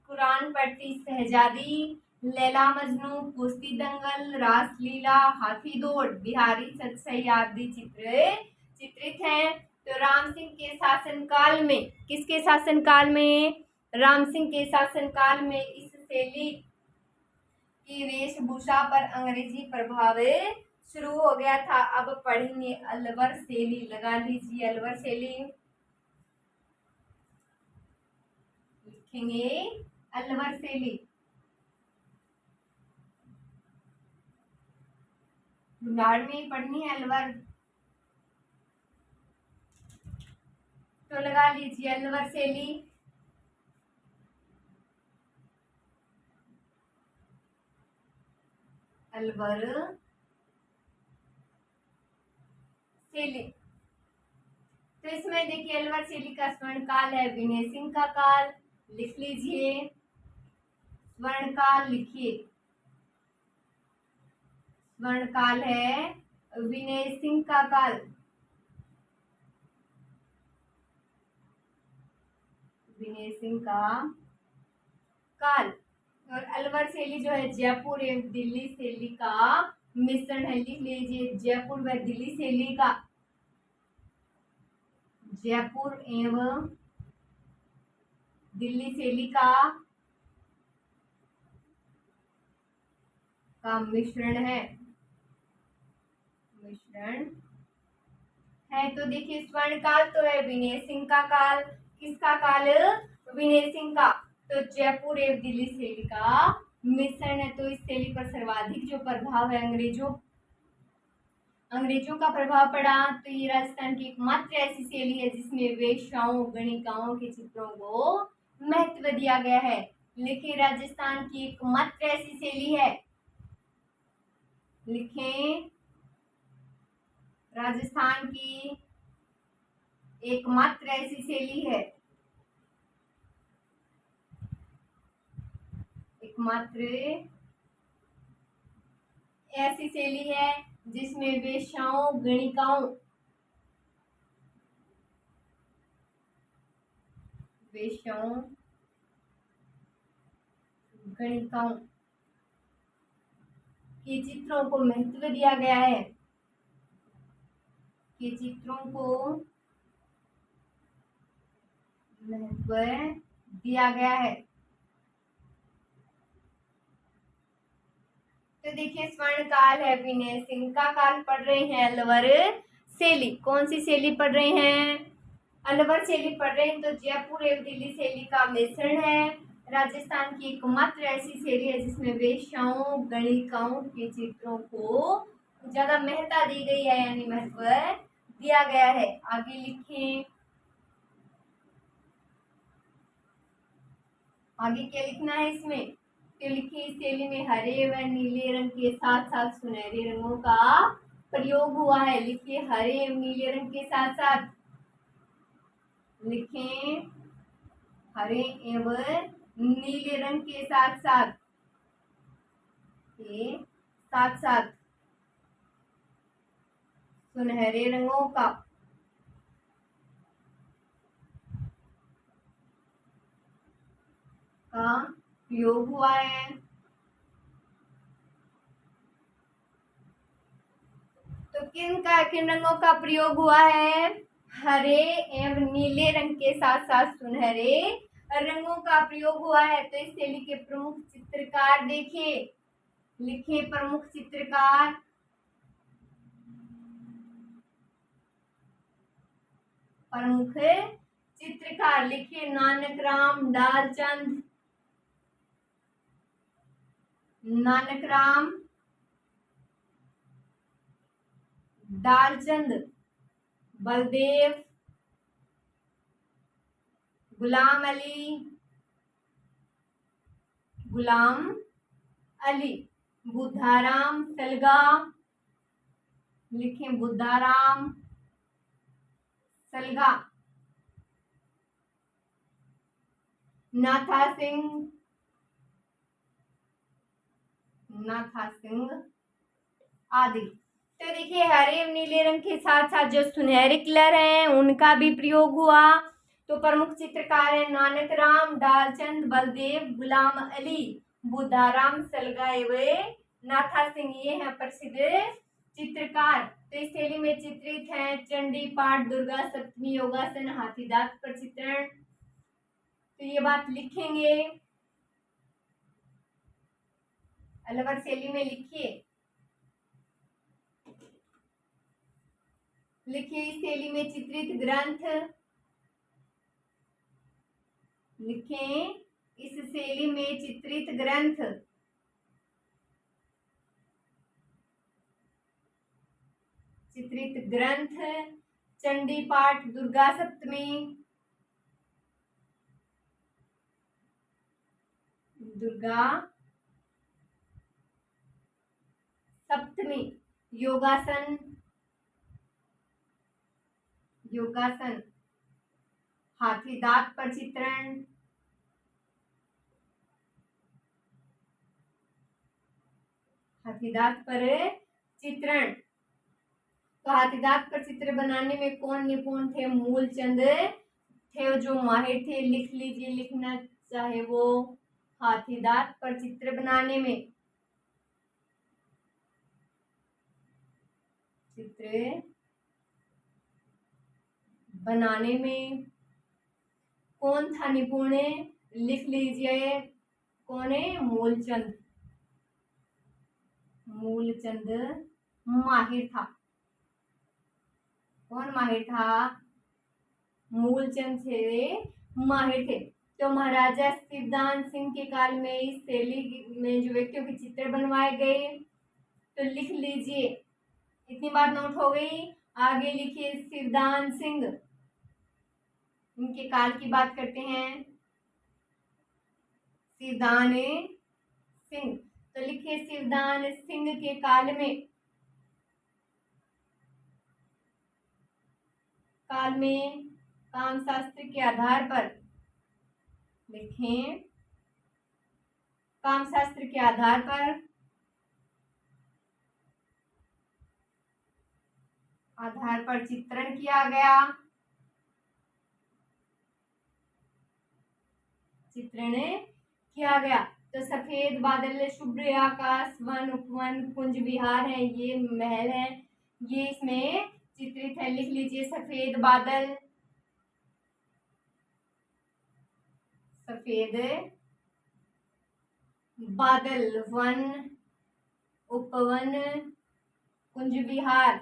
कुरान पढ़ती शहजादी, लैला मजनू, कुश्ती दंगल, रासलीला, हाथी दौड़, बिहारी सतसई आदि चित्र चित्रित हैं। तो राम सिंह के शासनकाल में, किसके शासनकाल में, राम सिंह के शासनकाल में इस शैली की वेशभूषा पर अंग्रेजी प्रभाव शुरू हो गया था। अब पढ़ेंगे अलवर शैली, लगा लीजिए अलवर शैली, लिखेंगे अलवर शैली, जुनाड़ में पढ़नी है अलवर, तो लगा लीजिए अलवर शैली, अलवर शैली। तो इसमें देखिए, अलवर शैली का स्वर्ण काल है विनय सिंह का काल, लिख लीजिए स्वर्ण काल, लिखिए स्वर्ण काल है विनय सिंह का काल, विनय सिंह का काल। और अलवर शैली जो है जयपुर एवं दिल्ली शैली का मिश्रण है, लिख लीजिए जयपुर व दिल्ली शैली का, जयपुर एवं दिल्ली शैली का मिश्रण है, मिश्रण है। तो देखिए, स्वर्ण काल तो है विनय सिंह का काल, किसका काल, विनय सिंह का। तो जयपुर एवं दिल्ली शैली का मिश्रण है। तो इस शैली पर सर्वाधिक जो प्रभाव है अंग्रेजों का प्रभाव पड़ा। तो ये राजस्थान की एकमात्र ऐसी शैली है जिसमें वेश्याओं गणिकाओं के चित्रों को महत्व दिया गया है। लिखिए राजस्थान की एकमात्र ऐसी शैली है, लिखें राजस्थान की एकमात्र ऐसी शैली है, एकमात्र ऐसी शैली है जिसमें वेश्याओं गणिकाओं वेश्याओं गणिकाओं के चित्रों को महत्व दिया गया है, के चित्रों को महत्व दिया गया है। तो देखिए स्वर्ण काल है, विनय सिंह का काल पढ़ रहे हैं, अलवर शैली, कौन सी शैली पढ़ रहे हैं? अलवर शैली पढ़ रहे हैं। तो जयपुर एवं दिल्ली शैली का मिश्रण है। राजस्थान की एकमात्र ऐसी शैली है जिसमें वेश्याओं गणिकाओं के चित्रों को ज्यादा महत्ता दी गई है, यानी महत्व दिया गया है। आगे लिखें, आगे क्या लिखना है इसमें? तो लिखिए, इस शैली में हरे व नीले रंग के साथ साथ सुनहरे रंगों का प्रयोग हुआ है। लिखिए, हरे एवं नीले रंग के साथ साथ, लिखें हरे एवं नीले रंग के साथ साथ, के साथ साथ सुनहरे रंगों का प्रयोग हुआ है। तो किन रंगों का प्रयोग हुआ है? हरे एवं नीले रंग के साथ साथ सुनहरे रंगों का प्रयोग हुआ है। तो इस शैली के प्रमुख चित्रकार देखिए, लिखिए प्रमुख चित्रकार, प्रमुख चित्रकार लिखिए नानक राम डालचंद, नानक राम डालचंद, बलदेव, गुलाम अली, गुलाम अली, बुद्धाराम सलगा, लिखें बुद्धाराम सलगा, नाथा सिंह, नाथा सिंह आदि। तो देखिए, हरे एवं नीले रंग के साथ साथ जो सुनहरे कलर हैं उनका भी प्रयोग हुआ। तो प्रमुख चित्रकार है नानक राम डालचंद, बलदेव, गुलाम अली, बुद्धाराम सलगा एवं नाथा सिंह, ये हैं प्रसिद्ध चित्रकार। तो इस शैली में चित्रित हैं चंडी पाठ, दुर्गा सप्तमी, योगासन, हाथीदांत पर चित्रण। तो ये बात लिखेंगे, अलवर शैली में लिखिए, लिखिए इस शैली में चित्रित ग्रंथ, लिखें इस शैली में चित्रित ग्रंथ, चित्रित ग्रंथ चंडी पाठ, दुर्गा सप्तमी, दुर्गा सप्तमी, योगासन, योगासन, हाथीदांत पर चित्रण, हाथीदांत पर चित्रण। तो हाथीदांत पर चित्र बनाने में कौन निपुण थे? मूलचंद थे जो माहिर थे। लिख लीजिए, लिखना चाहे वो, हाथीदांत पर चित्र बनाने में, चित्र बनाने में कौन था निपुण? लिख लीजिए, कौन है? मूलचंद, मूलचंद माहिर था। कौन माहिर था? मूलचंद थे, माहिर थे। तो महाराजा सिद्धांत सिंह के काल में इस शैली में जो व्यक्तियों के चित्र बनवाए गए, तो लिख लीजिए, इतनी बात नोट हो गई। आगे लिखिए सिद्धांत सिंह, इनके काल की बात करते हैं, सिद्धांत सिंह। तो लिखिए सिद्धांत सिंह के काल में, काल में कामशास्त्र के आधार पर, लिखें कामशास्त्र के आधार पर आधार पर चित्रण किया गया। चित्रण किया गया। तो सफेद बादल, शुभ्र आकाश, वन, उपवन, कुंज विहार है, ये महल है, ये इसमें चित्रित है। लिख लीजिए सफेद बादल, सफेद बादल, वन, उपवन, कुंज विहार,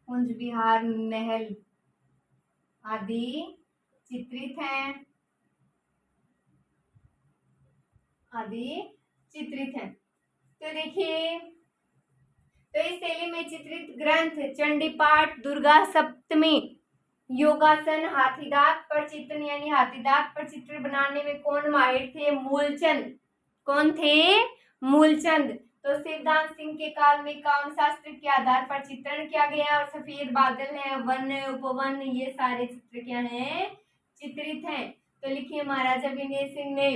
कुंज विहार, महल आदि चित्रित हैं, आदि चित्रित हैं। तो देखिए, तो इस शैली में चित्रित ग्रंथ चंडी पाठ, दुर्गा सप्तमी, योगासन, हाथीदांत पर चित्रण यानी हाथीदांत पर चित्र बनाने में कौन माहिर थे? मूलचंद। कौन थे? मूलचंद। तो शिवदान सिंह के काल में कामशास्त्र के आधार पर चित्रण किया गया और सफेद बादल है, वन, उपवन, ये सारे चित्र क्या हैं? चित्रित हैं। तो लिखिए, महाराजा विनय सिंह ने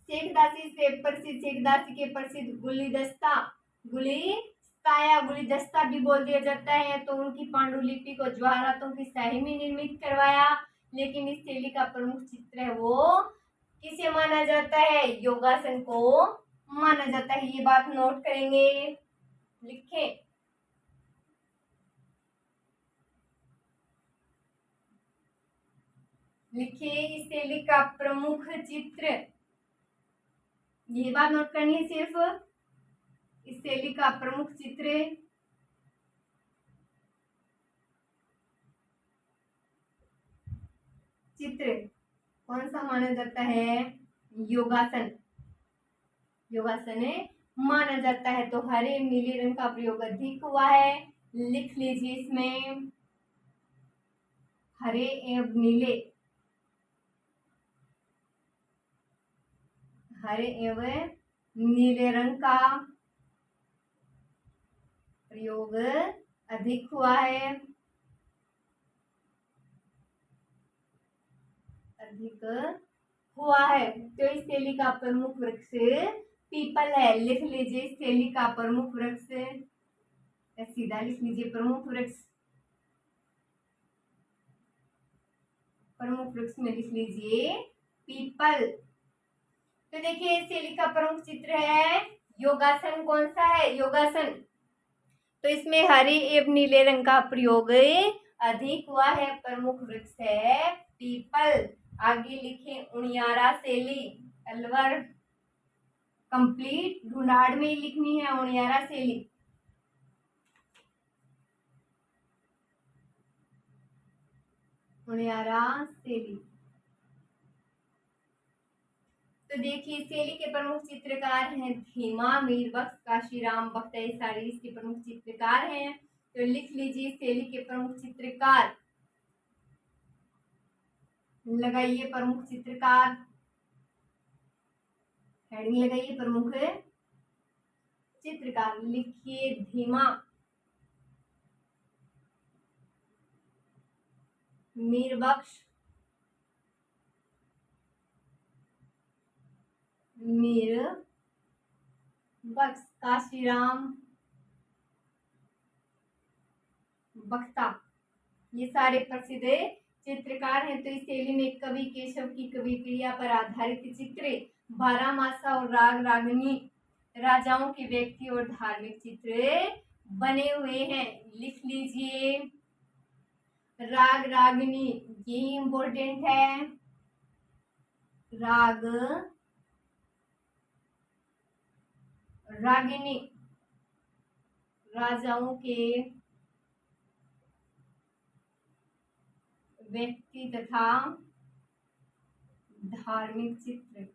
शेखदासी से प्रसिद्ध, शेखदासी के प्रसिद्ध गुलिदस्ता, गुलिस्ताया, गुलिदस्ता भी बोल दिया जाता है, तो उनकी पांडुलिपि को ज्वारातों की स्याही में निर्मित करवाया। लेकिन इस शैली का प्रमुख चित्र है वो किसे माना जाता है? योगासन को माना जाता है। ये बात नोट करेंगे, लिखें। लिखिए, इस शैली का प्रमुख चित्र, ये बात नोट करनी है सिर्फ, इस शैली का प्रमुख चित्र कौन सा माना जाता है? योगासन। योगासन माना जाता है। तो हरे नीले रंग का प्रयोग अधिक हुआ है। लिख लीजिए इसमें, हरे एवं नीले, हरे एवं नीले रंग का प्रयोग अधिक हुआ है, अधिक हुआ है। तो इस शैली का प्रमुख वृक्ष पीपल है। लिख लीजिए, इस शैली का प्रमुख वृक्ष, सीधा लिख लीजिए, प्रमुख वृक्ष, प्रमुख वृक्ष में लिख लीजिए पीपल। तो देखिए, इस शैली का प्रमुख चित्र है योगासन। कौन सा है? योगासन। तो इसमें हरे एवं नीले रंग का प्रयोग अधिक हुआ है, प्रमुख वृक्ष है पीपल। आगे लिखे, उनियारा शैली, अलवर कंप्लीट, ढूंढाड़ में लिखनी है उनियारा शैली। उनियारा शैली। तो देखिए, शैली के प्रमुख चित्रकार हैं धीमा, मीरबख्श, काशीराम भक्त, ये सारे इसके प्रमुख चित्रकार हैं। तो लिख लीजिए शैली के प्रमुख चित्रकार, लगाइए प्रमुख चित्रकार, हेडिंग लगाइए प्रमुख चित्रकार। लिखिए धीमा, मीरबख्श, मीरबख्श, काशीराम बख्ता, ये सारे प्रसिद्ध चित्रकार हैं। तो इस शैली में कवि केशव की कवि प्रिया पर आधारित चित्र, बारामासा और राग रागनी, राजाओं के व्यक्ति और धार्मिक चित्र बने हुए हैं। लिख लीजिए, राग रागनी, ये इम्पोर्टेंट है, राग रागिनी, राजाओं के व्यक्ति तथा धार्मिक चित्र,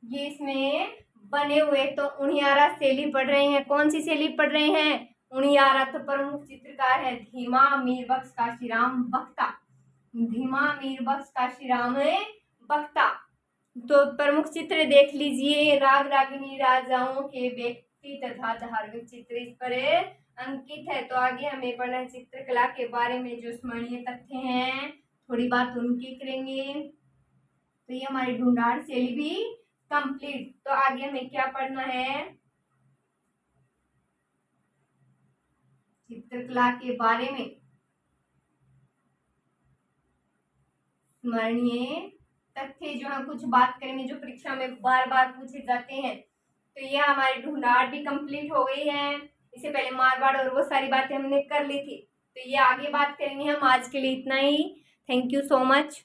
ये इसमें बने हुए। तो उनियारा शैली पढ़ रहे हैं। कौन सी शैली पढ़ रहे हैं? उनियारा। तो प्रमुख चित्रकार है धीमा, मीरबख्श, काशीराम बख्ता, धीमा, मीरबख्श, काशीराम बख्ता। तो प्रमुख चित्र देख लीजिए, राग रागिनी, राजाओं के व्यक्ति तथा धार्मिक चित्र इस पर अंकित है। तो आगे हमें पढ़ना चित्रकला के बारे में, जो स्मरणीय तथ्य हैं थोड़ी बात उनकी करेंगे। तो ये हमारी ढूंढाड़ शैली भी कंप्लीट। तो आगे हमें क्या पढ़ना है, चित्रकला के बारे में स्मरणीय तथ्य जो है, कुछ बात करेंगे जो परीक्षा में बार बार पूछे जाते हैं। तो ये हमारी ढूंढाड़ भी कंप्लीट हो गई है। इससे पहले मारवाड़ और वो सारी बातें हमने कर ली थी, तो ये आगे बात करेंगे हम। आज के लिए इतना ही। Thank you so much.